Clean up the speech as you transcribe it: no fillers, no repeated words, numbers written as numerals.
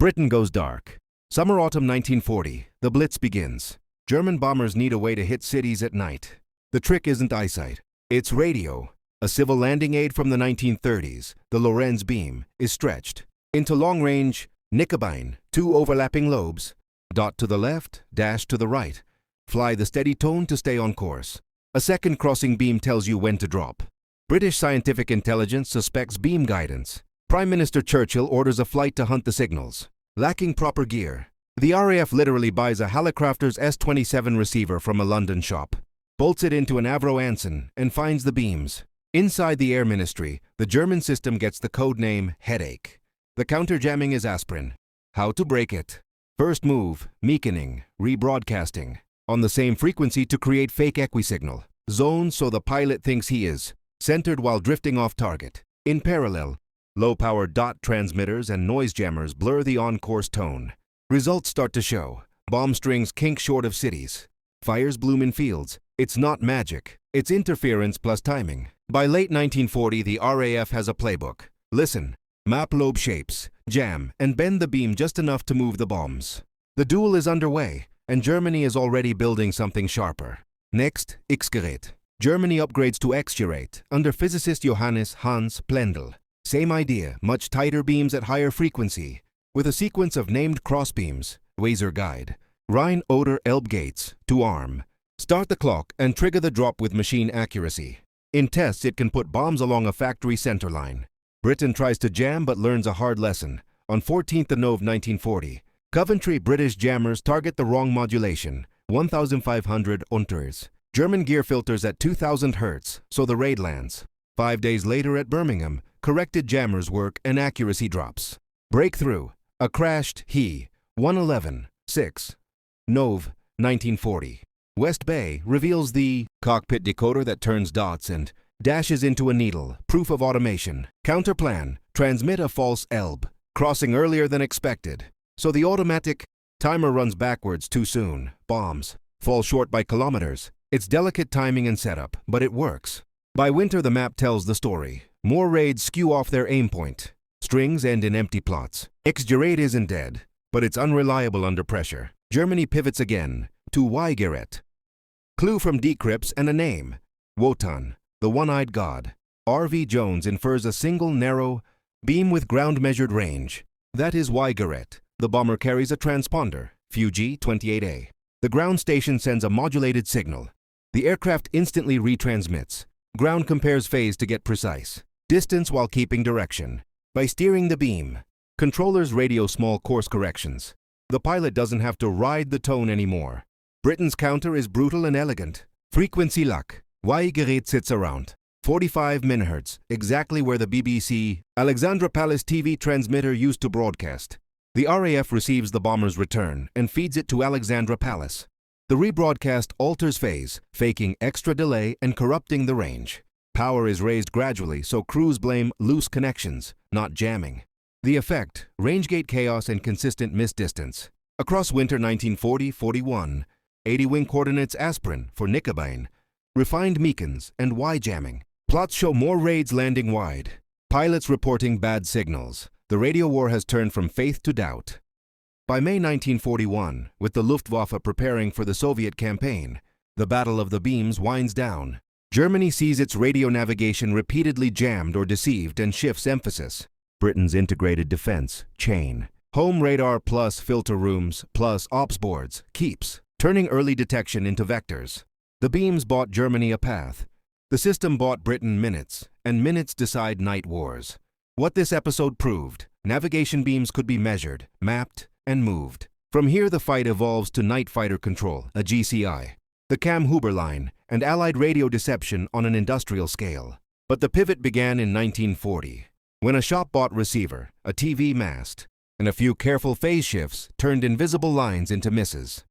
Britain goes dark. Summer-autumn 1940, the Blitz begins. German bombers need a way to hit cities at night. The trick isn't eyesight, it's radio. A civil landing aid from the 1930s, the Lorenz beam, is stretched into long-range Knickebein, 2 overlapping lobes. Dot to the left, dash to the right. Fly the steady tone to stay on course. A second crossing beam tells you when to drop. British scientific intelligence suspects beam guidance. Prime Minister Churchill orders a flight to hunt the signals. Lacking proper gear, the RAF literally buys a Hallicrafters S-27 receiver from a London shop, bolts it into an Avro Anson, and finds the beams. Inside the Air Ministry, the German system gets the code name Headache. The counter-jamming is aspirin. How to break it? First move, meaconing, rebroadcasting, on the same frequency to create fake equisignal. Zones so the pilot thinks he is centered while drifting off target. In parallel, low-power dot transmitters and noise jammers blur the on-course tone. Results start to show. Bomb strings kink short of cities. Fires bloom in fields. It's not magic. It's interference plus timing. By late 1940, the RAF has a playbook. Listen. Map lobe shapes, jam, and bend the beam just enough to move the bombs. The duel is underway, and Germany is already building something sharper. Next, X-Gerät. Germany upgrades to X-Gerät under physicist Johannes Hans Plendl. Same idea, much tighter beams at higher frequency, with a sequence of named crossbeams, Weser guide, Rhine Oder Elbe gates, to arm. Start the clock and trigger the drop with machine accuracy. In tests, it can put bombs along a factory center line. Britain tries to jam but learns a hard lesson. On 14th of November 1940, Coventry British jammers target the wrong modulation, 1500 unters. German gear filters at 2000 Hz, so the raid lands. 5 days later at Birmingham, corrected jammers work and accuracy drops. Breakthrough. A crashed He 111-6. Nov. 1940. West Bay reveals the cockpit decoder that turns dots and dashes into a needle, proof of automation. Counterplan. Transmit a false Elbe, crossing earlier than expected. So the automatic timer runs backwards too soon. Bombs fall short by kilometers. It's delicate timing and setup, but it works. By winter, the map tells the story. More raids skew off their aim point. Strings end in empty plots. X-Gerät isn't dead, but it's unreliable under pressure. Germany pivots again to Y-Gerät. Clue from decrypts and a name. Wotan, the one-eyed god. R.V. Jones infers a single narrow beam with ground-measured range. That is Y-Gerät. The bomber carries a transponder, Fuji-28A. The ground station sends a modulated signal. The aircraft instantly retransmits. Ground compares phase to get precise distance while keeping direction. By steering the beam, controllers radio small course corrections. The pilot doesn't have to ride the tone anymore. Britain's counter is brutal and elegant. Frequency luck. Y-Gerät sits around 45 MHz, exactly where the BBC Alexandra Palace TV transmitter used to broadcast. The RAF receives the bomber's return and feeds it to Alexandra Palace. The rebroadcast alters phase, faking extra delay and corrupting the range. Power is raised gradually, so crews blame loose connections, not jamming. The effect, range gate chaos and consistent miss distance. Across winter 1940-41, 80 wing coordinates aspirin for Knickebein, refined meacons and Y-jamming. Plots show more raids landing wide. Pilots reporting bad signals. The radio war has turned from faith to doubt. By May 1941, with the Luftwaffe preparing for the Soviet campaign, the Battle of the Beams winds down. Germany sees its radio navigation repeatedly jammed or deceived and shifts emphasis. Britain's integrated defense, chain. Home radar plus filter rooms plus ops boards, keeps, turning early detection into vectors. The beams bought Germany a path. The system bought Britain minutes, and minutes decide night wars. What this episode proved, navigation beams could be measured, mapped, and moved. From here, the fight evolves to night fighter control, a GCI, the Kammhuber line, and Allied radio deception on an industrial scale. But the pivot began in 1940, when a shop-bought receiver, a TV mast, and a few careful phase shifts turned invisible lines into misses.